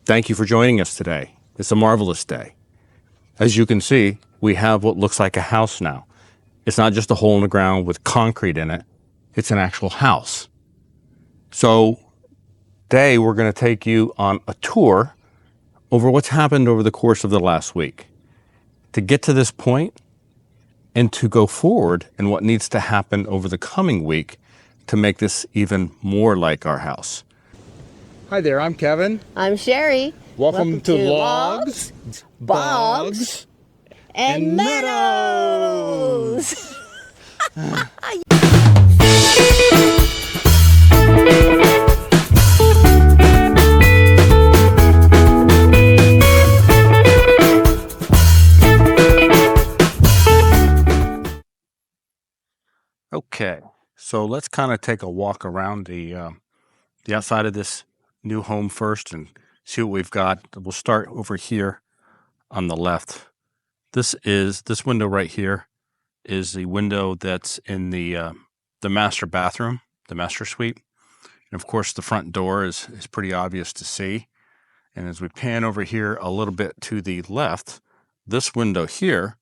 Thank you for joining us today. It's a marvelous day. As you can see, we have what looks like a house now. It's not just a hole in the ground with concrete in it. It's an actual house. So today we're going to take you on a tour over what's happened over the course of the last week. To get to this point and to go forward and what needs to happen over the coming week to make this even more like our house. Hi there, I'm Kevin. I'm Sherry. Welcome to Logs, Bogs, and Meadows. Okay, so let's kind of take a walk around the outside of this new home first and see what we've got. We'll start over here on the left. This window right here is the window that's in the master bathroom, the master suite. And of course, the front door is pretty obvious to see. And as we pan over here a little bit to the left, this window here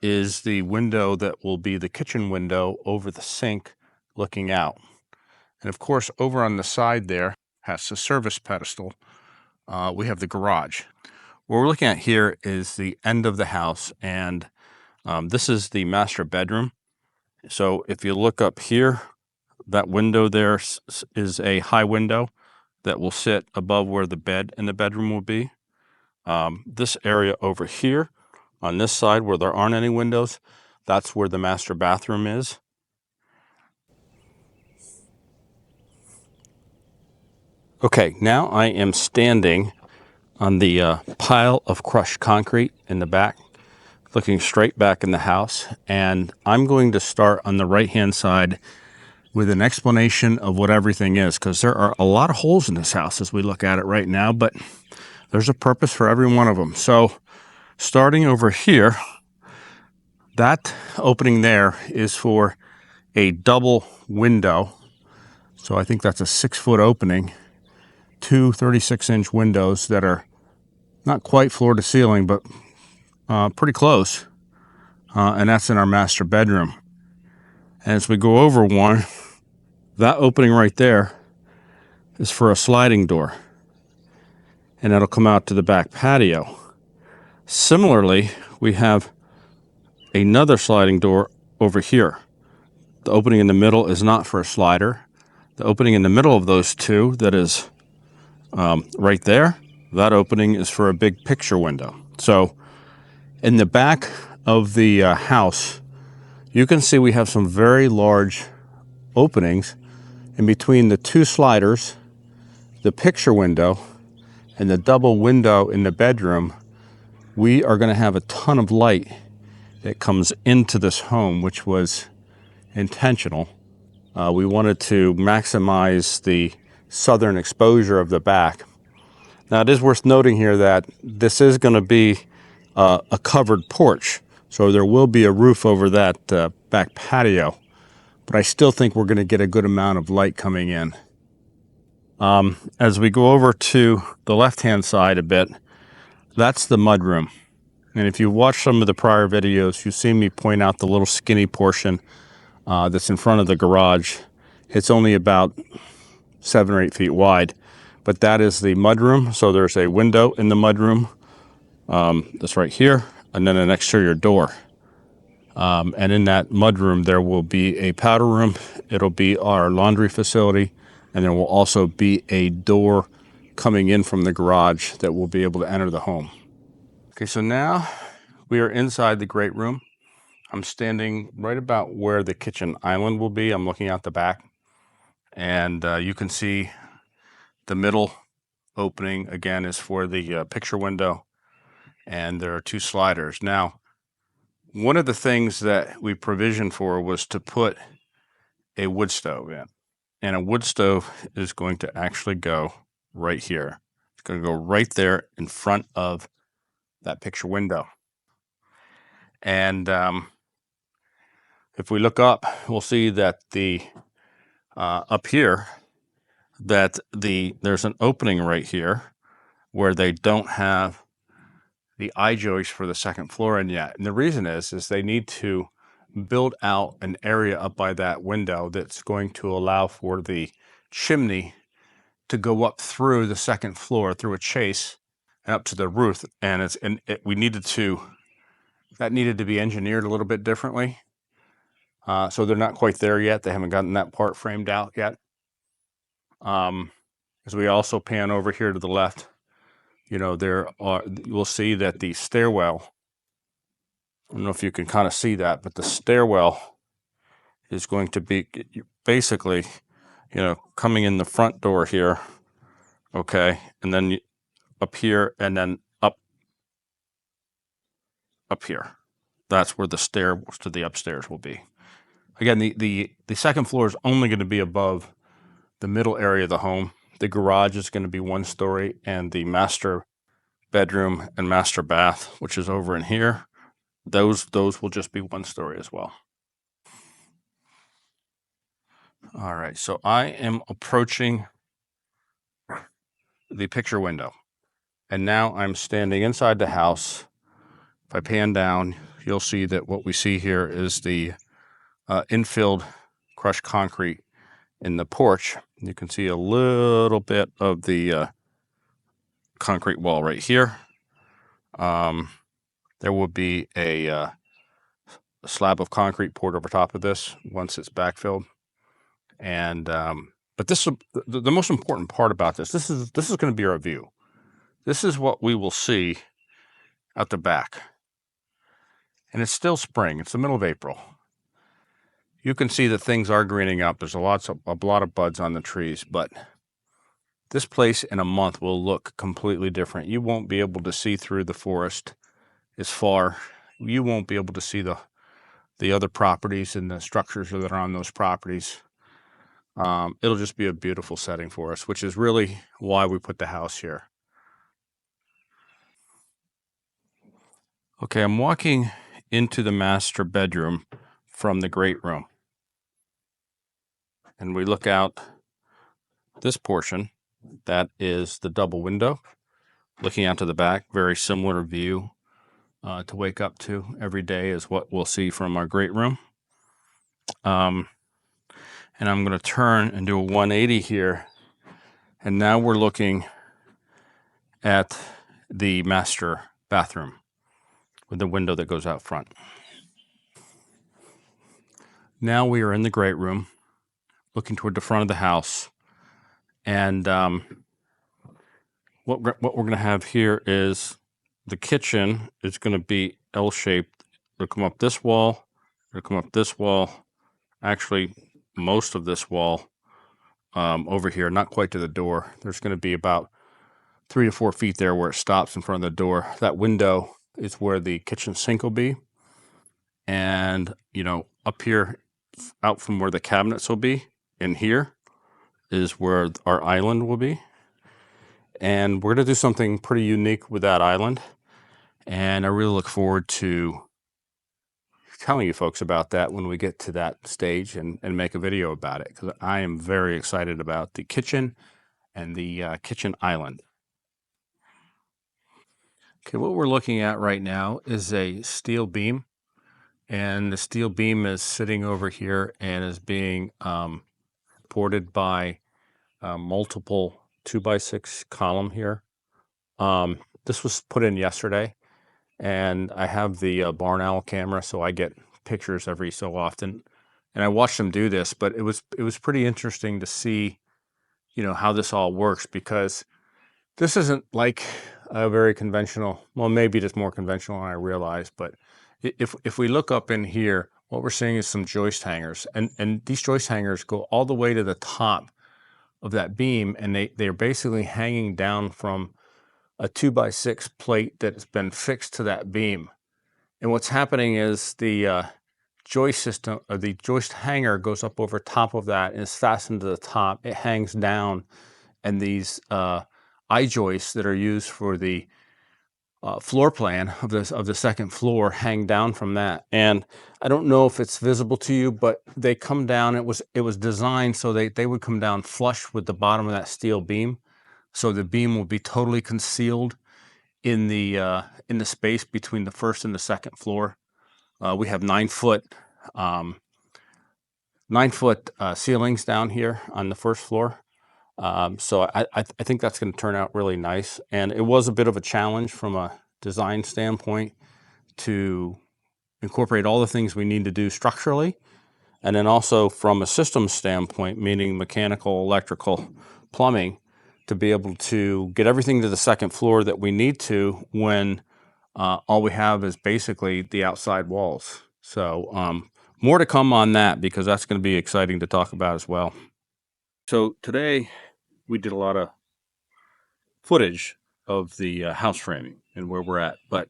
is the window that will be the kitchen window over the sink looking out. And of course, over on the side there, has the service pedestal, we have the garage. What we're looking at here is the end of the house, and this is the master bedroom. So if you look up here, that window there is a high window that will sit above where the bed in the bedroom will be. This area over here, on this side where there aren't any windows, that's where the master bathroom is. Okay, now I am standing on the pile of crushed concrete in the back, looking straight back in the house, and I'm going to start on the right-hand side with an explanation of what everything is, because there are a lot of holes in this house as we look at it right now, but there's a purpose for every one of them. So starting over here, that opening there is for a double window. So I think that's a 6-foot opening, two 36-inch windows that are not quite floor to ceiling, but pretty close. And that's in our master bedroom. And as we go over one, that opening right there is for a sliding door. And that'll come out to the back patio. Similarly, we have another sliding door over here. The opening in the middle is not for a slider. The opening in the middle of those two, that is right there, that opening is for a big picture window. So in the back of the house, you can see we have some very large openings in between the two sliders, the picture window, and the double window in the bedroom. We are going to have a ton of light that comes into this home, which was intentional. We wanted to maximize the southern exposure of the back. Now, it is worth noting here that this is going to be a covered porch, so there will be a roof over that back patio, but I still think we're going to get a good amount of light coming in. As we go over to the left-hand side a bit, that's the mudroom. And if you watch some of the prior videos, you've seen me point out the little skinny portion that's in front of the garage. It's only about 7 or 8 feet wide, but that is the mudroom. So there's a window in the mudroom that's right here, and then an exterior door. And in that mudroom, there will be a powder room. It'll be our laundry facility, and there will also be a door coming in from the garage that will be able to enter the home. Okay, so now we are inside the great room. I'm standing right about where the kitchen island will be. I'm looking out the back, and you can see the middle opening, again, is for the picture window, and there are two sliders. Now, one of the things that we provisioned for was to put a wood stove in, and a wood stove is going to actually go right here. It's going to go right there in front of that picture window. And if we look up, we'll see that the up here, that there's an opening right here where they don't have the I-joist for the second floor in yet. And the reason is they need to build out an area up by that window that's going to allow for the chimney to go up through the second floor through a chase and up to the roof. And that needed to be engineered a little bit differently. So they're not quite there yet. They haven't gotten that part framed out yet. As we also pan over here to the left, you'll see that the stairwell, I don't know if you can kind of see that, but the stairwell is going to be basically, coming in the front door here, okay, and then up here, and then up here. That's where the stairs to the upstairs will be. Again, the second floor is only going to be above the middle area of the home. The garage is going to be 1 story, and the master bedroom and master bath, which is over in here, those will just be 1 story as well. All right, so I am approaching the picture window, and now I'm standing inside the house. If I pan down, you'll see that what we see here is the infilled crushed concrete in the porch. You can see a little bit of the concrete wall right here. There will be a slab of concrete poured over top of this once it's backfilled. And but the most important part about this is going to be our view. This is what we will see out the back. And it's still spring. It's the middle of April. You can see that things are greening up. There's a lot of buds on the trees, but this place in a month will look completely different. You won't be able to see through the forest as far. You won't be able to see the other properties and the structures that are on those properties. It'll just be a beautiful setting for us, which is really why we put the house here. Okay, I'm walking into the master bedroom from the great room. And we look out this portion. That is the double window. Looking out to the back, very similar view to wake up to every day is what we'll see from our great room. And I'm going to turn and do a 180 here. And now we're looking at the master bathroom with the window that goes out front. Now we are in the great room, looking toward the front of the house. And what we're going to have here is the kitchen is going to be L-shaped. It'll come up this wall. It'll come up this wall. Actually, most of this wall over here, not quite to the door. There's going to be about 3 to 4 feet there where it stops in front of the door. That window is where the kitchen sink will be. And, up here, out from where the cabinets will be, in here is where our island will be. And we're going to do something pretty unique with that island. And I really look forward to telling you folks about that when we get to that stage and make a video about it, because I am very excited about the kitchen and the kitchen island. Okay, what we're looking at right now is a steel beam, and the steel beam is sitting over here and is being supported by multiple 2x6 column here. This was put in yesterday, and I have the barn owl camera, so I get pictures every so often, and I watched them do this. But it was pretty interesting to see, how this all works, because this isn't like a very conventional. Well, maybe it is more conventional than I realized, but if we look up in here, what we're seeing is some joist hangers, and these joist hangers go all the way to the top of that beam, and they're basically hanging down from a 2x6 plate that's been fixed to that beam. And what's happening is the joist system, or the joist hanger, goes up over top of that and is fastened to the top. It hangs down, and these I-joists that are used for the floor plan of the second floor hang down from that. And I don't know if it's visible to you, but they come down. It was designed so they would come down flush with the bottom of that steel beam. So the beam will be totally concealed in the space between the first and the second floor. We have 9-foot 9-foot ceilings down here on the first floor. So I think that's going to turn out really nice. And it was a bit of a challenge from a design standpoint to incorporate all the things we need to do structurally. And then also from a systems standpoint, meaning mechanical, electrical, plumbing, to be able to get everything to the second floor that we need to when all we have is basically the outside walls. So more to come on that because that's going to be exciting to talk about as well. So today we did a lot of footage of the house framing and where we're at, but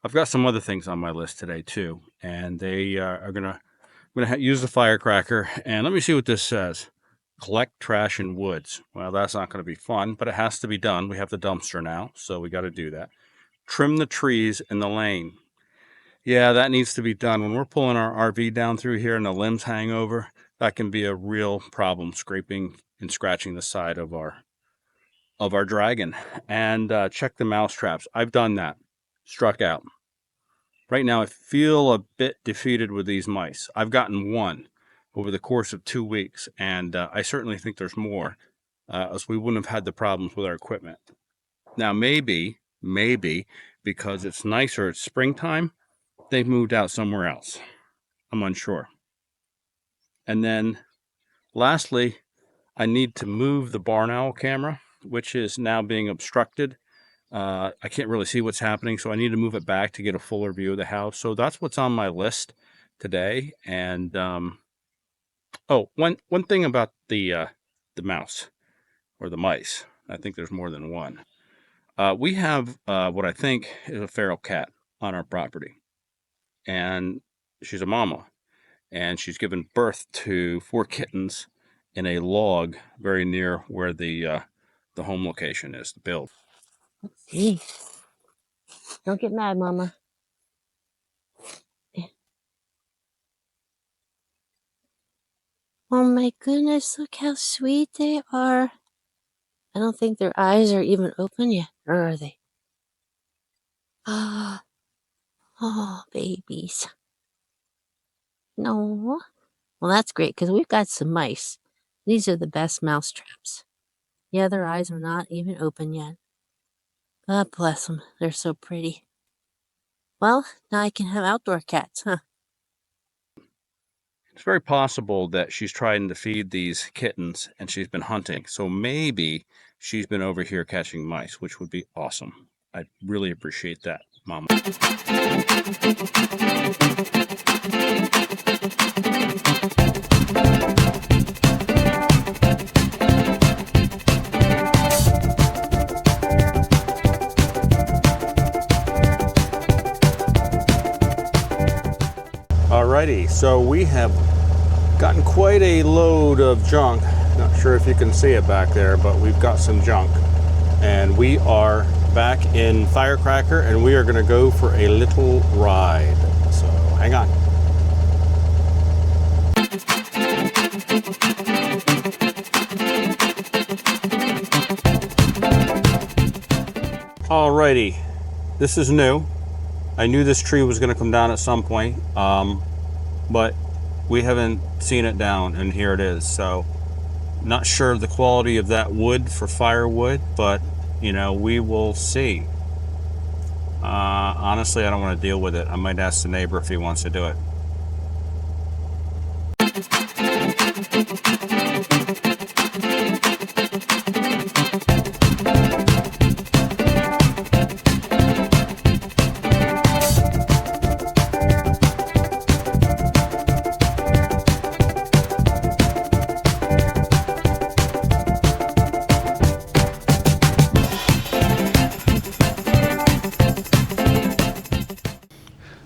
I've got some other things on my list today too, and they are gonna use the firecracker. And let me see what this says. Collect trash in woods. Well, that's not going to be fun, but it has to be done. We have the dumpster now, so we got to do that. Trim the trees in the lane. Yeah, that needs to be done. When we're pulling our RV down through here and the limbs hang over, that can be a real problem, scraping and scratching the side of our dragon. And check the mouse traps. I've done that. Struck out. Right now, I feel a bit defeated with these mice. I've gotten one over the course of 2 weeks, and I certainly think there's more, else we wouldn't have had the problems with our equipment. Now, maybe, because it's nicer, it's springtime, they've moved out somewhere else. I'm unsure. And then, lastly, I need to move the barn owl camera, which is now being obstructed. I can't really see what's happening, so I need to move it back to get a fuller view of the house. So that's what's on my list today. And one thing about the mouse or the mice. I think there's more than one. We have what I think is a feral cat on our property, and she's a mama, and she's given birth to 4 kittens in a log very near where the home location is, the build. Hey, don't get mad, Mama. Oh my goodness, look how sweet they are. I don't think their eyes are even open yet, or are they? Ah, oh, babies. No. Well, that's great, because we've got some mice. These are the best mouse traps. Yeah, their eyes are not even open yet. God bless them. They're so pretty. Well, now I can have outdoor cats, huh? It's very possible that she's trying to feed these kittens and she's been hunting. So maybe she's been over here catching mice, which would be awesome. I'd really appreciate that, Mama. Alrighty, so we have gotten quite a load of junk. Not sure if you can see it back there, but we've got some junk. And we are back in Firecracker, and we are going to go for a little ride. So hang on. Alrighty, this is new. I knew this tree was going to come down at some point, but we haven't seen it down, and here it is. So not sure of the quality of that wood for firewood, but you know, we will see. Honestly, I don't want to deal with it. I might ask the neighbor if he wants to do it.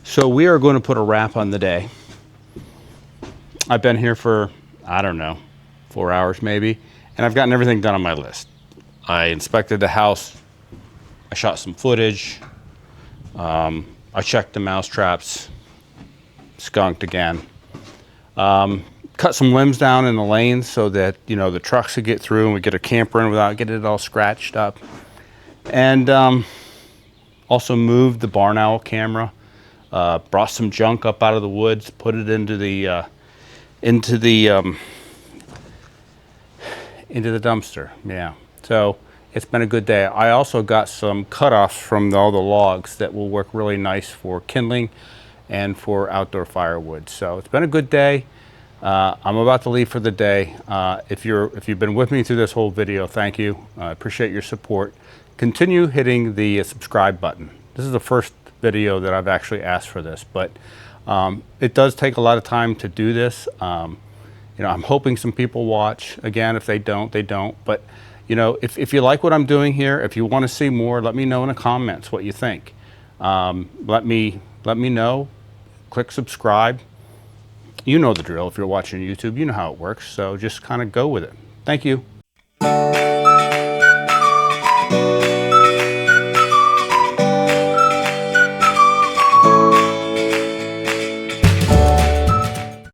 So we are going to put a wrap on the day. I've been here for, I don't know, 4 hours maybe, and I've gotten everything done on my list. I inspected the house, I shot some footage, I checked the mouse traps, skunked again. cut some limbs down in the lanes so that, you know, the trucks could get through and we get a camper in without getting it all scratched up. And also moved the barn owl camera, brought some junk up out of the woods, put it into the dumpster. Yeah, so it's been a good day. I also got some cutoffs from all the logs that will work really nice for kindling and for outdoor firewood. So it's been a good day. I'm about to leave for the day. If you've been with me through this whole video, thank you. I appreciate your support. Continue hitting the subscribe button. This is the first video that I've actually asked for this, but it does take a lot of time to do this. You know, I'm hoping some people watch. Again, if they don't, they don't. But, you know, if you like what I'm doing here, if you want to see more, let me know in the comments what you think. Let me know. Click subscribe. You know the drill. If you're watching YouTube, you know how it works. So just kind of go with it. Thank you.